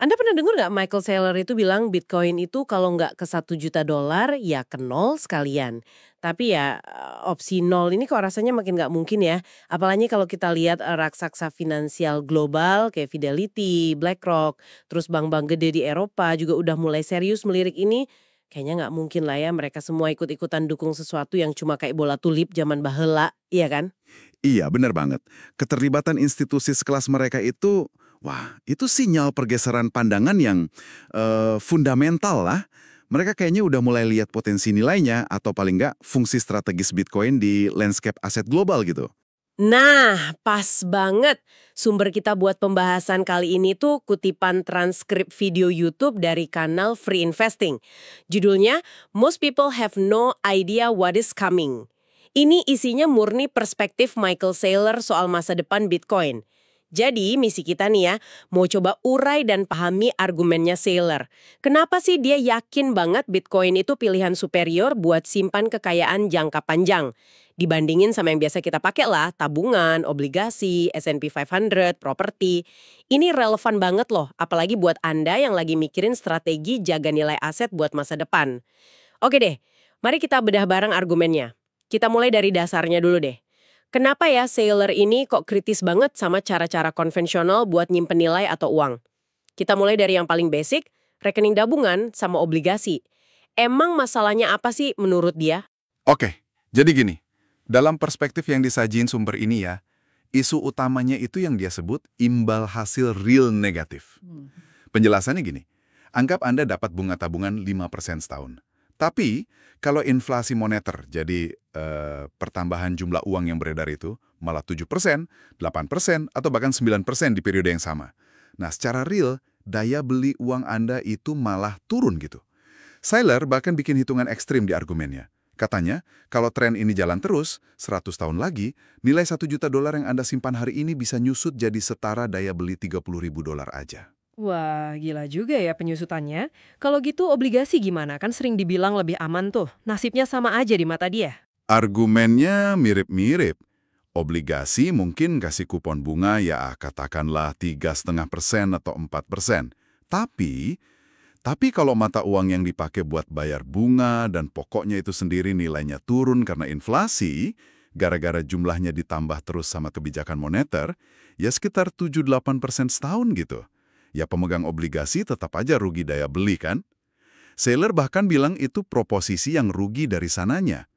Anda pernah dengar nggak Michael Saylor itu bilang Bitcoin itu kalau nggak ke $1 juta ya ke nol sekalian. Tapi ya opsi nol ini kok rasanya makin nggak mungkin ya. Apalagi kalau kita lihat raksasa finansial global kayak Fidelity, BlackRock, terus bank-bank gede di Eropa juga udah mulai serius melirik ini. Kayaknya nggak mungkin lah ya mereka semua ikut-ikutan dukung sesuatu yang cuma kayak bola tulip zaman bahela, iya kan? Iya, benar banget. Keterlibatan institusi sekelas mereka itu, wah, itu sinyal pergeseran pandangan yang fundamental lah. Mereka kayaknya udah mulai lihat potensi nilainya atau paling nggak fungsi strategis Bitcoin di landscape aset global gitu. Nah, pas banget. Sumber kita buat pembahasan kali ini tuh kutipan transkrip video YouTube dari kanal Free Investing. Judulnya, Most People Have No Idea What Is Coming. Ini isinya murni perspektif Michael Saylor soal masa depan Bitcoin. Jadi, misi kita nih ya, mau coba urai dan pahami argumennya Saylor. Kenapa sih dia yakin banget Bitcoin itu pilihan superior buat simpan kekayaan jangka panjang? Dibandingin sama yang biasa kita pakai lah, tabungan, obligasi, S&P 500, properti. Ini relevan banget loh, apalagi buat Anda yang lagi mikirin strategi jaga nilai aset buat masa depan. Oke deh, mari kita bedah bareng argumennya. Kita mulai dari dasarnya dulu deh. Kenapa ya Saylor ini kok kritis banget sama cara-cara konvensional buat nyimpen nilai atau uang? Kita mulai dari yang paling basic, rekening tabungan sama obligasi. Emang masalahnya apa sih menurut dia? Oke, jadi gini. Dalam perspektif yang disajiin sumber ini ya, isu utamanya itu yang dia sebut imbal hasil real negatif. Penjelasannya gini, anggap Anda dapat bunga tabungan 5% setahun. Tapi, kalau inflasi moneter, jadi pertambahan jumlah uang yang beredar itu, malah 7%, 8%, atau bahkan 9% di periode yang sama. Nah, secara real, daya beli uang Anda itu malah turun gitu. Saylor bahkan bikin hitungan ekstrim di argumennya. Katanya, kalau tren ini jalan terus, 100 tahun lagi, nilai $1 juta yang Anda simpan hari ini bisa nyusut jadi setara daya beli $30.000 aja. Wah, gila juga ya penyusutannya. Kalau gitu obligasi gimana? Kan sering dibilang lebih aman tuh. Nasibnya sama aja di mata dia. Argumennya mirip-mirip. Obligasi mungkin kasih kupon bunga ya katakanlah 3,5% atau 4%. Tapi kalau mata uang yang dipakai buat bayar bunga dan pokoknya itu sendiri nilainya turun karena inflasi, gara-gara jumlahnya ditambah terus sama kebijakan moneter, ya sekitar 7-8% setahun gitu. Ya pemegang obligasi tetap aja rugi daya beli kan? Saylor bahkan bilang itu proposisi yang rugi dari sananya.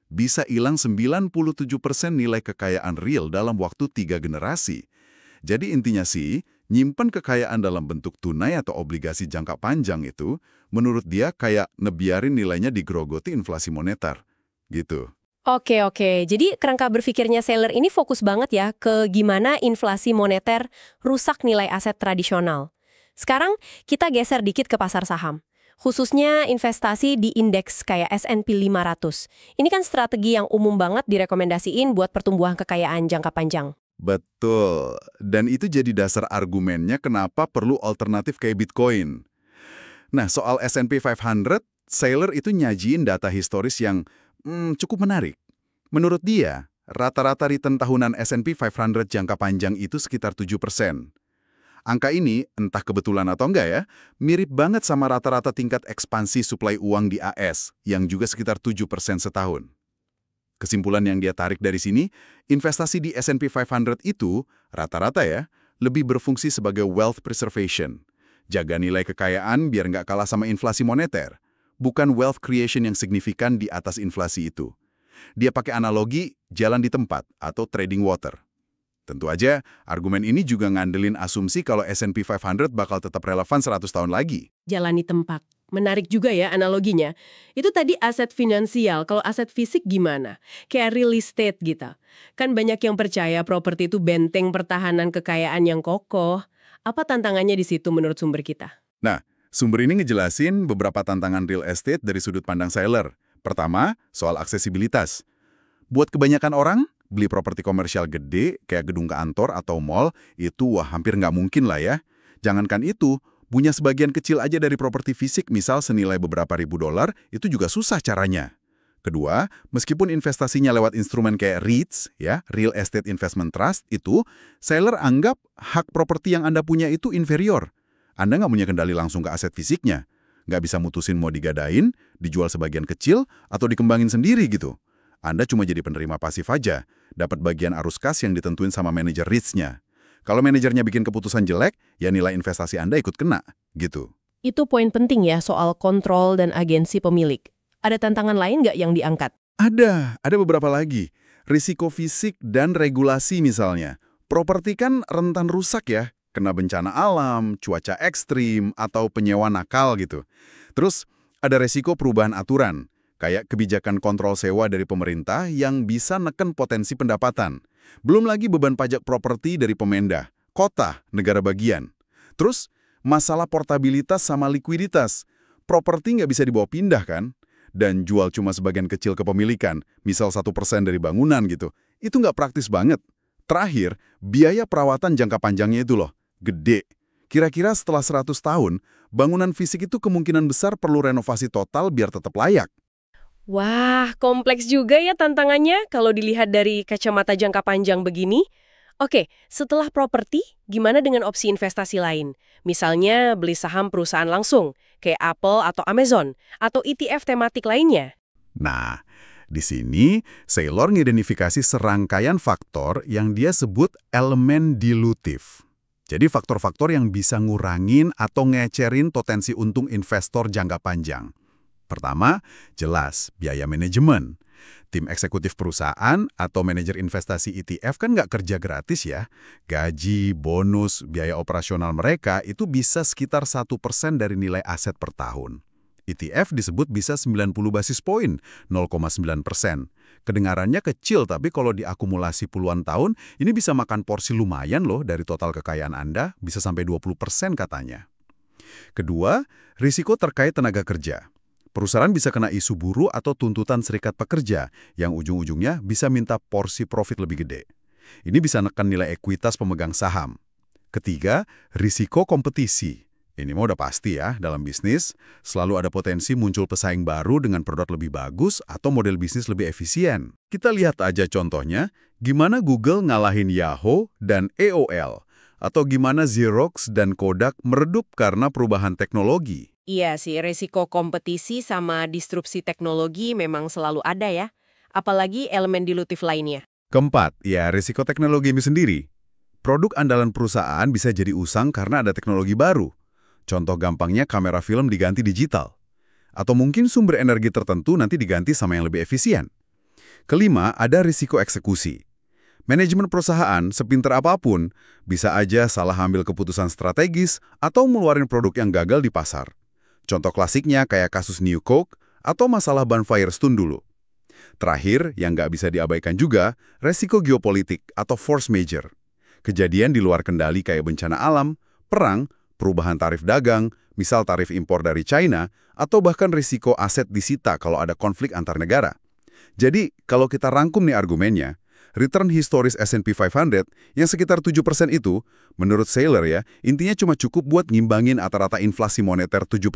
Bisa hilang 97% nilai kekayaan real dalam waktu 3 generasi. Jadi intinya sih, nyimpen kekayaan dalam bentuk tunai atau obligasi jangka panjang itu, menurut dia kayak ngebiarin nilainya digerogoti inflasi moneter. Gitu. Oke. Jadi kerangka berpikirnya Saylor ini fokus banget ya ke gimana inflasi moneter rusak nilai aset tradisional. Sekarang kita geser dikit ke pasar saham. Khususnya investasi di indeks kayak S&P 500. Ini kan strategi yang umum banget direkomendasiin buat pertumbuhan kekayaan jangka panjang. Betul. Dan itu jadi dasar argumennya kenapa perlu alternatif kayak Bitcoin. Nah, soal S&P 500, Saylor itu nyajiin data historis yang cukup menarik. Menurut dia, rata-rata return tahunan S&P 500 jangka panjang itu sekitar 7%. Angka ini, entah kebetulan atau enggak ya, mirip banget sama rata-rata tingkat ekspansi suplai uang di AS, yang juga sekitar 7% setahun. Kesimpulan yang dia tarik dari sini, investasi di S&P 500 itu, rata-rata ya, lebih berfungsi sebagai wealth preservation. Jaga nilai kekayaan biar nggak kalah sama inflasi moneter. Bukan wealth creation yang signifikan di atas inflasi itu. Dia pakai analogi jalan di tempat atau trading water. Tentu aja, argumen ini juga ngandelin asumsi kalau S&P 500 bakal tetap relevan 100 tahun lagi. Jalani tempat. Menarik juga ya analoginya. Itu tadi aset finansial, kalau aset fisik gimana? Kayak real estate gitu. Kan banyak yang percaya properti itu benteng pertahanan kekayaan yang kokoh. Apa tantangannya di situ menurut sumber kita? Nah, sumber ini ngejelasin beberapa tantangan real estate dari sudut pandang Saylor. Pertama, soal aksesibilitas. Buat kebanyakan orang, beli properti komersial gede, kayak gedung kantor atau mall, itu hampir nggak mungkin lah ya. Jangankan itu, punya sebagian kecil aja dari properti fisik, misal senilai beberapa ribu dolar, itu juga susah caranya. Kedua, meskipun investasinya lewat instrumen kayak REITs, ya, Real Estate Investment Trust, itu, Saylor anggap hak properti yang Anda punya itu inferior. Anda nggak punya kendali langsung ke aset fisiknya. Nggak bisa mutusin mau digadain, dijual sebagian kecil, atau dikembangin sendiri gitu. Anda cuma jadi penerima pasif aja, dapat bagian arus kas yang ditentuin sama manajer REITs-nya. Kalau manajernya bikin keputusan jelek, ya nilai investasi Anda ikut kena, gitu. Itu poin penting ya soal kontrol dan agensi pemilik. Ada tantangan lain nggak yang diangkat? Ada beberapa lagi. Risiko fisik dan regulasi misalnya. Properti kan rentan rusak ya, kena bencana alam, cuaca ekstrim, atau penyewa nakal gitu. Terus ada resiko perubahan aturan, kayak kebijakan kontrol sewa dari pemerintah yang bisa neken potensi pendapatan. Belum lagi beban pajak properti dari pemendah, kota, negara bagian. Terus masalah portabilitas sama likuiditas. Properti nggak bisa dibawa pindah kan? Dan jual cuma sebagian kecil kepemilikan, misal 1% dari bangunan gitu. Itu nggak praktis banget. Terakhir, biaya perawatan jangka panjangnya itu loh, gede. Kira-kira setelah 100 tahun, bangunan fisik itu kemungkinan besar perlu renovasi total biar tetap layak. Wah, kompleks juga ya tantangannya kalau dilihat dari kacamata jangka panjang begini. Oke, setelah properti, gimana dengan opsi investasi lain? Misalnya beli saham perusahaan langsung, kayak Apple atau Amazon, atau ETF tematik lainnya. Nah, di sini Saylor ngidentifikasi serangkaian faktor yang dia sebut elemen dilutif. Jadi faktor-faktor yang bisa ngurangin atau ngecerin potensi untung investor jangka panjang. Pertama, jelas biaya manajemen. Tim eksekutif perusahaan atau manajer investasi ETF kan nggak kerja gratis ya. Gaji, bonus, biaya operasional mereka itu bisa sekitar 1% dari nilai aset per tahun. ETF disebut bisa 90 basis poin, 0,9%. Kedengarannya kecil, tapi kalau diakumulasi puluhan tahun, ini bisa makan porsi lumayan loh dari total kekayaan Anda, bisa sampai 20% katanya. Kedua, risiko terkait tenaga kerja. Perusahaan bisa kena isu buruh atau tuntutan serikat pekerja, yang ujung-ujungnya bisa minta porsi profit lebih gede. Ini bisa neken nilai ekuitas pemegang saham. Ketiga, risiko kompetisi. Ini mah udah pasti ya, dalam bisnis, selalu ada potensi muncul pesaing baru dengan produk lebih bagus atau model bisnis lebih efisien. Kita lihat aja contohnya, gimana Google ngalahin Yahoo dan AOL, atau gimana Xerox dan Kodak meredup karena perubahan teknologi. Iya sih, resiko kompetisi sama disrupsi teknologi memang selalu ada ya. Apalagi elemen dilutif lainnya. Keempat, ya risiko teknologi ini sendiri. Produk andalan perusahaan bisa jadi usang karena ada teknologi baru. Contoh gampangnya kamera film diganti digital. Atau mungkin sumber energi tertentu nanti diganti sama yang lebih efisien. Kelima, ada risiko eksekusi. Manajemen perusahaan, sepinter apapun, bisa aja salah ambil keputusan strategis atau ngeluarin produk yang gagal di pasar. Contoh klasiknya kayak kasus New Coke atau masalah ban Firestone dulu. Terakhir, yang nggak bisa diabaikan juga, resiko geopolitik atau force major. Kejadian di luar kendali kayak bencana alam, perang, perubahan tarif dagang, misal tarif impor dari China, atau bahkan risiko aset disita kalau ada konflik antar negara. Jadi, kalau kita rangkum nih argumennya, return historis S&P 500 yang sekitar 7% itu, menurut Saylor ya, intinya cuma cukup buat ngimbangin rata-rata inflasi moneter 7%.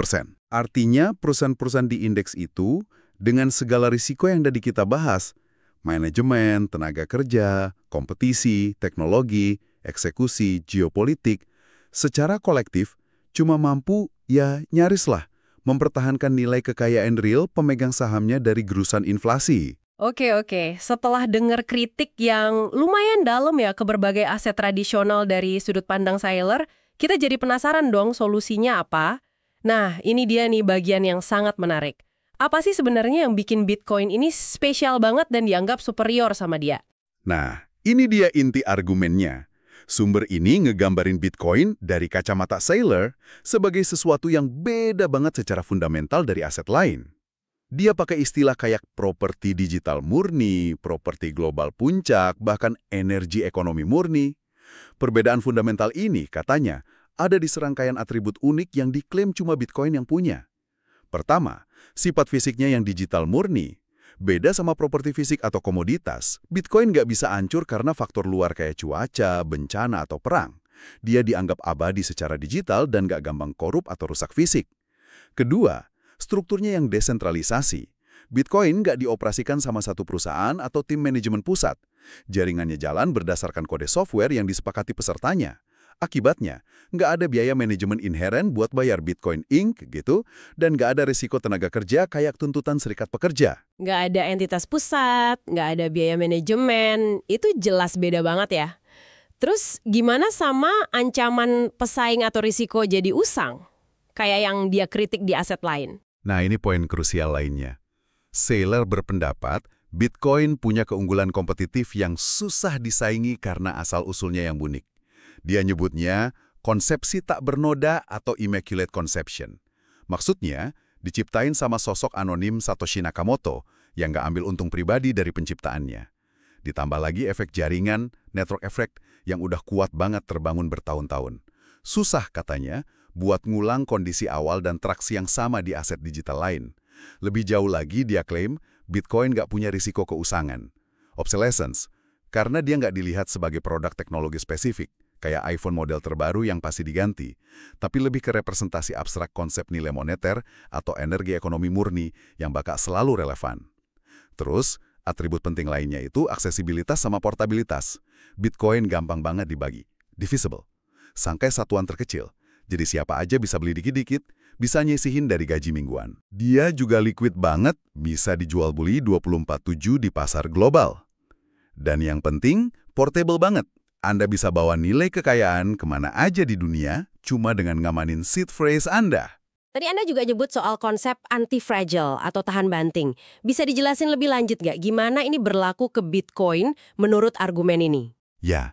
Artinya, perusahaan-perusahaan di indeks itu, dengan segala risiko yang tadi kita bahas, manajemen, tenaga kerja, kompetisi, teknologi, eksekusi, geopolitik, secara kolektif, cuma mampu, ya nyaris lah, mempertahankan nilai kekayaan real pemegang sahamnya dari gerusan inflasi. Oke. Setelah dengar kritik yang lumayan dalam ya ke berbagai aset tradisional dari sudut pandang Saylor, kita jadi penasaran dong solusinya apa? Nah, ini dia nih bagian yang sangat menarik. Apa sih sebenarnya yang bikin Bitcoin ini spesial banget dan dianggap superior sama dia? Nah, ini dia inti argumennya. Sumber ini ngegambarin Bitcoin dari kacamata Saylor sebagai sesuatu yang beda banget secara fundamental dari aset lain. Dia pakai istilah kayak properti digital murni, properti global puncak, bahkan energi ekonomi murni. Perbedaan fundamental ini, katanya, ada di serangkaian atribut unik yang diklaim cuma Bitcoin yang punya. Pertama, sifat fisiknya yang digital murni. Beda sama properti fisik atau komoditas, Bitcoin nggak bisa hancur karena faktor luar kayak cuaca, bencana, atau perang. Dia dianggap abadi secara digital dan nggak gampang korup atau rusak fisik. Kedua, strukturnya yang desentralisasi. Bitcoin nggak dioperasikan sama satu perusahaan atau tim manajemen pusat. Jaringannya jalan berdasarkan kode software yang disepakati pesertanya. Akibatnya, nggak ada biaya manajemen inheren buat bayar Bitcoin Inc. gitu, dan nggak ada risiko tenaga kerja kayak tuntutan serikat pekerja. Nggak ada entitas pusat, nggak ada biaya manajemen, itu jelas beda banget ya. Terus gimana sama ancaman pesaing atau risiko jadi usang? Kayak yang dia kritik di aset lain. Nah, ini poin krusial lainnya. Saylor berpendapat, Bitcoin punya keunggulan kompetitif yang susah disaingi karena asal-usulnya yang unik. Dia nyebutnya konsepsi tak bernoda atau immaculate conception. Maksudnya, diciptain sama sosok anonim Satoshi Nakamoto yang nggak ambil untung pribadi dari penciptaannya. Ditambah lagi efek jaringan, network effect, yang udah kuat banget terbangun bertahun-tahun. Susah katanya buat ngulang kondisi awal dan traksi yang sama di aset digital lain. Lebih jauh lagi dia klaim Bitcoin nggak punya risiko keusangan. Obsolescence, karena dia nggak dilihat sebagai produk teknologi spesifik, kayak iPhone model terbaru yang pasti diganti, tapi lebih ke representasi abstrak konsep nilai moneter atau energi ekonomi murni yang bakal selalu relevan. Terus, atribut penting lainnya itu aksesibilitas sama portabilitas. Bitcoin gampang banget dibagi, divisible, sampai satuan terkecil. Jadi siapa aja bisa beli dikit-dikit, bisa nyisihin dari gaji mingguan. Dia juga liquid banget, bisa dijual beli 24/7 di pasar global. Dan yang penting, portable banget. Anda bisa bawa nilai kekayaan kemana aja di dunia, cuma dengan ngamanin seed phrase Anda. Tadi Anda juga nyebut soal konsep anti-fragile atau tahan banting. Bisa dijelasin lebih lanjut nggak gimana ini berlaku ke Bitcoin menurut argumen ini? Ya,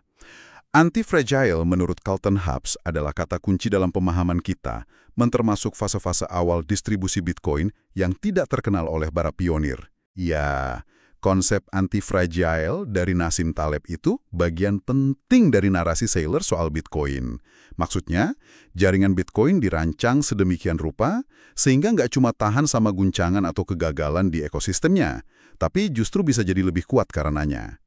anti-fragile menurut Carlton Hubs adalah kata kunci dalam pemahaman kita, termasuk fase-fase awal distribusi Bitcoin yang tidak terkenal oleh para pionir. Ya, konsep anti-fragile dari Nassim Taleb itu bagian penting dari narasi Saylor soal Bitcoin. Maksudnya, jaringan Bitcoin dirancang sedemikian rupa sehingga nggak cuma tahan sama guncangan atau kegagalan di ekosistemnya, tapi justru bisa jadi lebih kuat karenanya.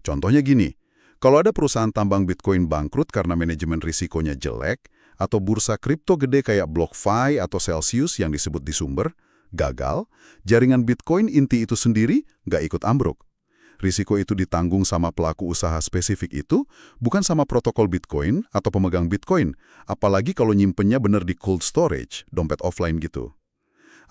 Contohnya gini, kalau ada perusahaan tambang Bitcoin bangkrut karena manajemen risikonya jelek, atau bursa kripto gede kayak BlockFi atau Celsius yang disebut di sumber, gagal, jaringan Bitcoin inti itu sendiri nggak ikut ambruk. Risiko itu ditanggung sama pelaku usaha spesifik itu, bukan sama protokol Bitcoin atau pemegang Bitcoin, apalagi kalau nyimpennya bener di cold storage, dompet offline gitu.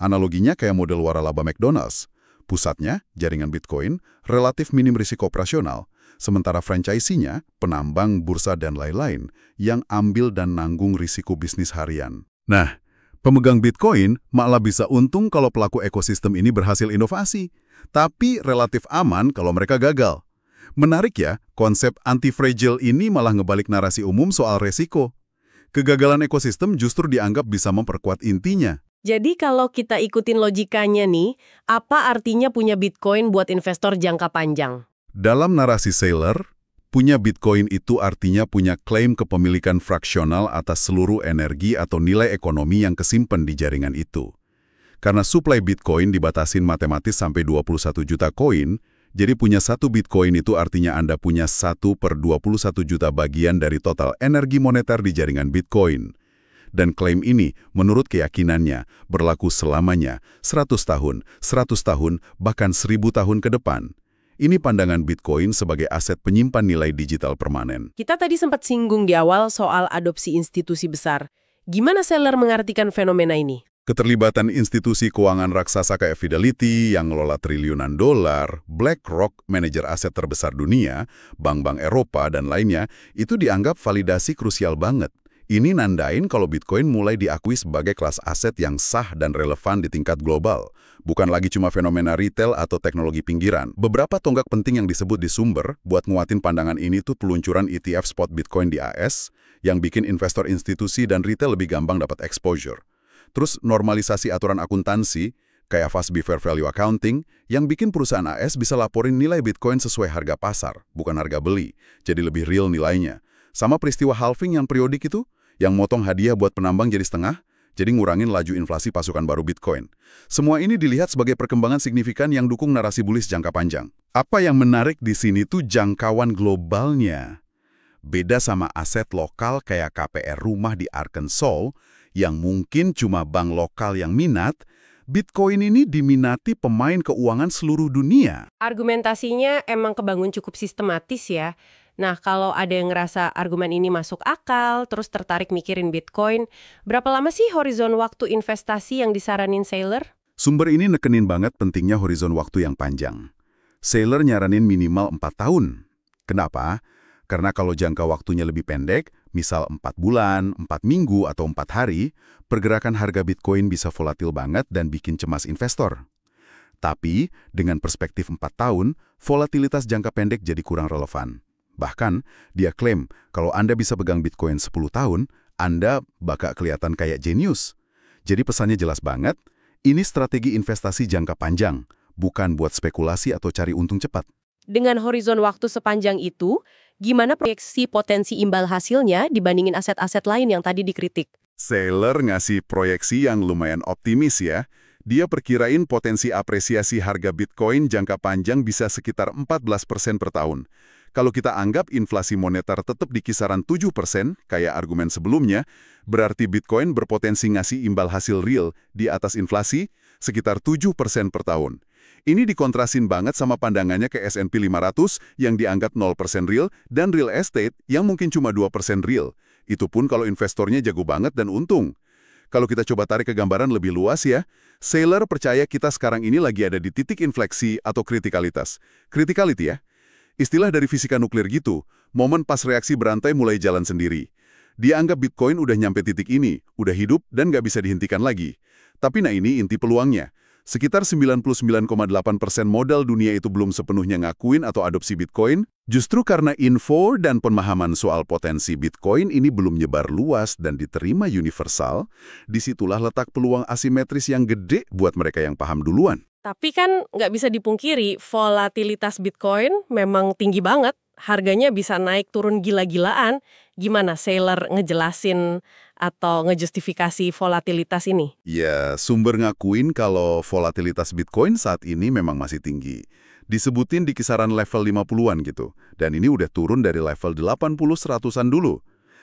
Analoginya kayak model waralaba McDonald's. Pusatnya, jaringan Bitcoin, relatif minim risiko operasional, sementara franchisee-nya, penambang, bursa, dan lain-lain, yang ambil dan nanggung risiko bisnis harian. Nah, pemegang Bitcoin malah bisa untung kalau pelaku ekosistem ini berhasil inovasi, tapi relatif aman kalau mereka gagal. Menarik ya, konsep anti-fragile ini malah ngebalik narasi umum soal resiko. Kegagalan ekosistem justru dianggap bisa memperkuat intinya. Jadi kalau kita ikutin logikanya nih, apa artinya punya Bitcoin buat investor jangka panjang? Dalam narasi Saylor, punya Bitcoin itu artinya punya klaim kepemilikan fraksional atas seluruh energi atau nilai ekonomi yang kesimpan di jaringan itu. Karena suplai Bitcoin dibatasin matematis sampai 21 juta koin, jadi punya satu Bitcoin itu artinya Anda punya 1/21 juta bagian dari total energi moneter di jaringan Bitcoin. Dan klaim ini, menurut keyakinannya, berlaku selamanya, 100 tahun, 100 tahun, bahkan 1000 tahun ke depan. Ini pandangan Bitcoin sebagai aset penyimpan nilai digital permanen. Kita tadi sempat singgung di awal soal adopsi institusi besar. Gimana Saylor mengartikan fenomena ini? Keterlibatan institusi keuangan raksasa kayak Fidelity yang ngelola triliunan dolar, BlackRock, manajer aset terbesar dunia, bank-bank Eropa, dan lainnya, itu dianggap validasi krusial banget. Ini nandain kalau Bitcoin mulai diakui sebagai kelas aset yang sah dan relevan di tingkat global. Bukan lagi cuma fenomena retail atau teknologi pinggiran. Beberapa tonggak penting yang disebut di sumber buat nguatin pandangan ini tuh peluncuran ETF spot Bitcoin di AS yang bikin investor institusi dan retail lebih gampang dapat exposure. Terus normalisasi aturan akuntansi, kayak FASB Fair Value Accounting, yang bikin perusahaan AS bisa laporin nilai Bitcoin sesuai harga pasar, bukan harga beli, jadi lebih real nilainya. Sama peristiwa halving yang periodik itu, yang motong hadiah buat penambang jadi setengah, jadi ngurangin laju inflasi pasukan baru Bitcoin. Semua ini dilihat sebagai perkembangan signifikan yang dukung narasi bullish jangka panjang. Apa yang menarik di sini tuh jangkauan globalnya. Beda sama aset lokal kayak KPR rumah di Arkansas, yang mungkin cuma bank lokal yang minat, Bitcoin ini diminati pemain keuangan seluruh dunia. Argumentasinya emang kebangun cukup sistematis ya. Nah, kalau ada yang ngerasa argumen ini masuk akal, terus tertarik mikirin Bitcoin, berapa lama sih horizon waktu investasi yang disaranin Saylor? Sumber ini nekenin banget pentingnya horizon waktu yang panjang. Saylor nyaranin minimal 4 tahun. Kenapa? Karena kalau jangka waktunya lebih pendek, misal 4 bulan, 4 minggu, atau 4 hari, pergerakan harga Bitcoin bisa volatil banget dan bikin cemas investor. Tapi, dengan perspektif 4 tahun, volatilitas jangka pendek jadi kurang relevan. Bahkan, dia klaim kalau Anda bisa pegang Bitcoin 10 tahun, Anda bakal kelihatan kayak jenius. Jadi pesannya jelas banget, ini strategi investasi jangka panjang, bukan buat spekulasi atau cari untung cepat. Dengan horizon waktu sepanjang itu, gimana proyeksi potensi imbal hasilnya dibandingin aset-aset lain yang tadi dikritik? Saylor ngasih proyeksi yang lumayan optimis ya. Dia perkirain potensi apresiasi harga Bitcoin jangka panjang bisa sekitar 14% per tahun. Kalau kita anggap inflasi moneter tetap di kisaran 7%, kayak argumen sebelumnya, berarti Bitcoin berpotensi ngasih imbal hasil real di atas inflasi sekitar 7% per tahun. Ini dikontrasin banget sama pandangannya ke S&P 500 yang dianggap 0% real dan real estate yang mungkin cuma 2% real. Itu pun kalau investornya jago banget dan untung. Kalau kita coba tarik ke gambaran lebih luas ya, Saylor percaya kita sekarang ini lagi ada di titik infleksi atau kritikalitas. Criticality ya, istilah dari fisika nuklir gitu, momen pas reaksi berantai mulai jalan sendiri. Dia anggap Bitcoin udah nyampe titik ini, udah hidup dan nggak bisa dihentikan lagi. Tapi nah ini inti peluangnya. Sekitar 99,8% modal dunia itu belum sepenuhnya ngakuin atau adopsi Bitcoin, justru karena info dan pemahaman soal potensi Bitcoin ini belum nyebar luas dan diterima universal, disitulah letak peluang asimetris yang gede buat mereka yang paham duluan. Tapi kan nggak bisa dipungkiri, volatilitas Bitcoin memang tinggi banget. Harganya bisa naik turun gila-gilaan. Gimana Saylor ngejelasin atau ngejustifikasi volatilitas ini? Ya, sumber ngakuin kalau volatilitas Bitcoin saat ini memang masih tinggi. Disebutin di kisaran level 50-an gitu. Dan ini udah turun dari level 80-100-an dulu.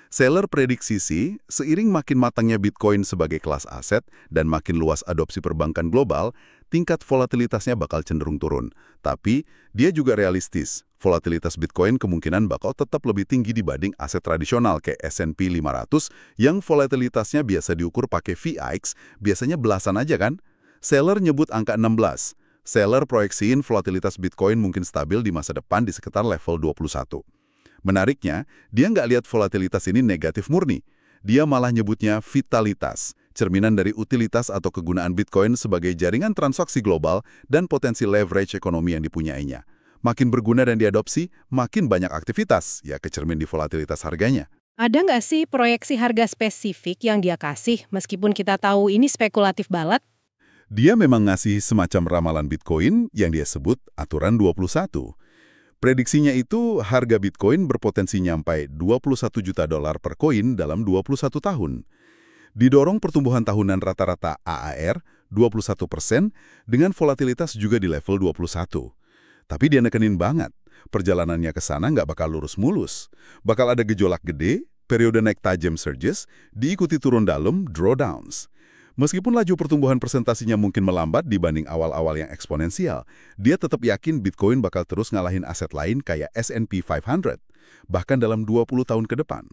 Saylor prediksi sih, seiring makin matangnya Bitcoin sebagai kelas aset dan makin luas adopsi perbankan global, tingkat volatilitasnya bakal cenderung turun. Tapi, dia juga realistis. Volatilitas Bitcoin kemungkinan bakal tetap lebih tinggi dibanding aset tradisional kayak S&P 500 yang volatilitasnya biasa diukur pakai VIX, biasanya belasan aja kan? Saylor nyebut angka 16. Saylor proyeksiin volatilitas Bitcoin mungkin stabil di masa depan di sekitar level 21. Menariknya, dia nggak lihat volatilitas ini negatif murni. Dia malah nyebutnya vitalitas, cerminan dari utilitas atau kegunaan Bitcoin sebagai jaringan transaksi global dan potensi leverage ekonomi yang dipunyainya. Makin berguna dan diadopsi, makin banyak aktivitas, ya kecermin di volatilitas harganya. Ada nggak sih proyeksi harga spesifik yang dia kasih, meskipun kita tahu ini spekulatif banget? Dia memang ngasih semacam ramalan Bitcoin yang dia sebut aturan 21. Prediksinya itu harga Bitcoin berpotensi nyampai $21 juta per koin dalam 21 tahun. Didorong pertumbuhan tahunan rata-rata AAR 21% dengan volatilitas juga di level 21. Tapi dia nekenin banget, perjalanannya ke sana nggak bakal lurus mulus. Bakal ada gejolak gede, periode naik tajam surges, diikuti turun dalam drawdowns. Meskipun laju pertumbuhan presentasinya mungkin melambat dibanding awal-awal yang eksponensial, dia tetap yakin Bitcoin bakal terus ngalahin aset lain kayak S&P 500, bahkan dalam 20 tahun ke depan.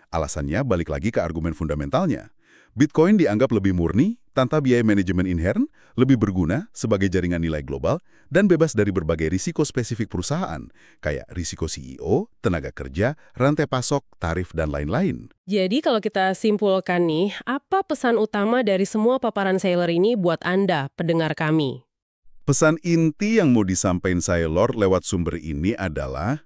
Alasannya balik lagi ke argumen fundamentalnya. Bitcoin dianggap lebih murni, tanpa biaya manajemen inherent, lebih berguna sebagai jaringan nilai global, dan bebas dari berbagai risiko spesifik perusahaan, kayak risiko CEO, tenaga kerja, rantai pasok, tarif, dan lain-lain. Jadi kalau kita simpulkan nih, apa pesan utama dari semua paparan Saylor ini buat Anda, pendengar kami? Pesan inti yang mau disampaikan Saylor lewat sumber ini adalah,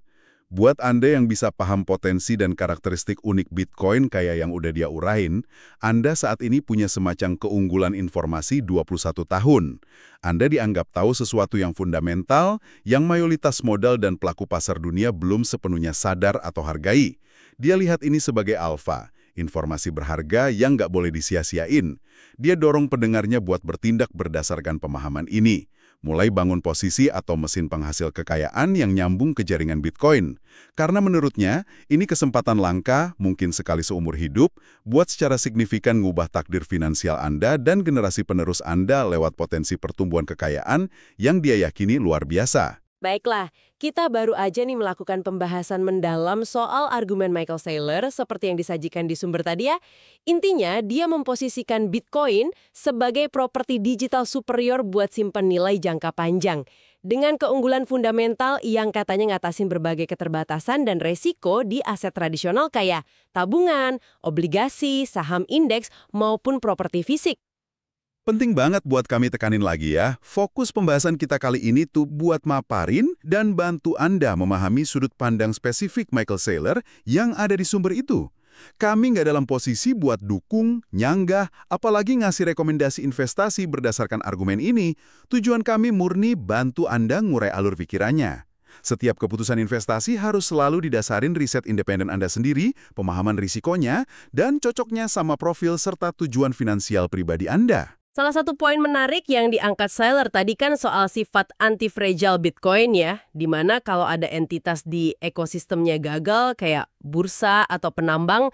buat Anda yang bisa paham potensi dan karakteristik unik Bitcoin kayak yang udah dia urain, Anda saat ini punya semacam keunggulan informasi 21 tahun. Anda dianggap tahu sesuatu yang fundamental, yang mayoritas modal dan pelaku pasar dunia belum sepenuhnya sadar atau hargai. Dia lihat ini sebagai alfa, informasi berharga yang nggak boleh disia-siain. Dia dorong pendengarnya buat bertindak berdasarkan pemahaman ini. Mulai bangun posisi atau mesin penghasil kekayaan yang nyambung ke jaringan Bitcoin. Karena menurutnya, ini kesempatan langka, mungkin sekali seumur hidup, buat secara signifikan ngubah takdir finansial Anda dan generasi penerus Anda lewat potensi pertumbuhan kekayaan yang dia yakini luar biasa. Baiklah, kita baru aja nih melakukan pembahasan mendalam soal argumen Michael Saylor seperti yang disajikan di sumber tadi ya. Intinya, dia memposisikan Bitcoin sebagai properti digital superior buat simpan nilai jangka panjang. Dengan keunggulan fundamental yang katanya ngatasin berbagai keterbatasan dan resiko di aset tradisional kayak tabungan, obligasi, saham indeks, maupun properti fisik. Penting banget buat kami tekanin lagi ya, fokus pembahasan kita kali ini tuh buat maparin dan bantu Anda memahami sudut pandang spesifik Michael Saylor yang ada di sumber itu. Kami nggak dalam posisi buat dukung, nyanggah, apalagi ngasih rekomendasi investasi berdasarkan argumen ini. Tujuan kami murni bantu Anda ngurai alur pikirannya. Setiap keputusan investasi harus selalu didasarin riset independen Anda sendiri, pemahaman risikonya, dan cocoknya sama profil serta tujuan finansial pribadi Anda. Salah satu poin menarik yang diangkat Saylor tadi kan soal sifat anti-fragile Bitcoin ya, di mana kalau ada entitas di ekosistemnya gagal kayak bursa atau penambang,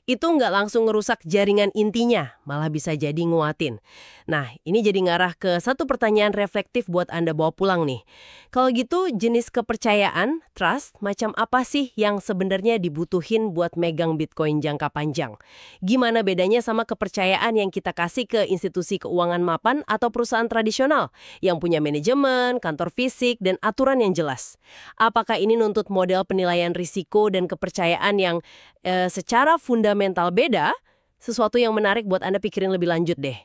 itu nggak langsung ngerusak jaringan intinya, malah bisa jadi nguatin. Nah, ini jadi ngarah ke satu pertanyaan reflektif buat Anda bawa pulang nih. Kalau gitu, jenis kepercayaan, trust, macam apa sih yang sebenarnya dibutuhin buat megang Bitcoin jangka panjang? Gimana bedanya sama kepercayaan yang kita kasih ke institusi keuangan mapan atau perusahaan tradisional yang punya manajemen, kantor fisik, dan aturan yang jelas? Apakah ini nuntut model penilaian risiko dan kepercayaan yang secara fundamental beda? Sesuatu yang menarik buat Anda pikirin lebih lanjut deh.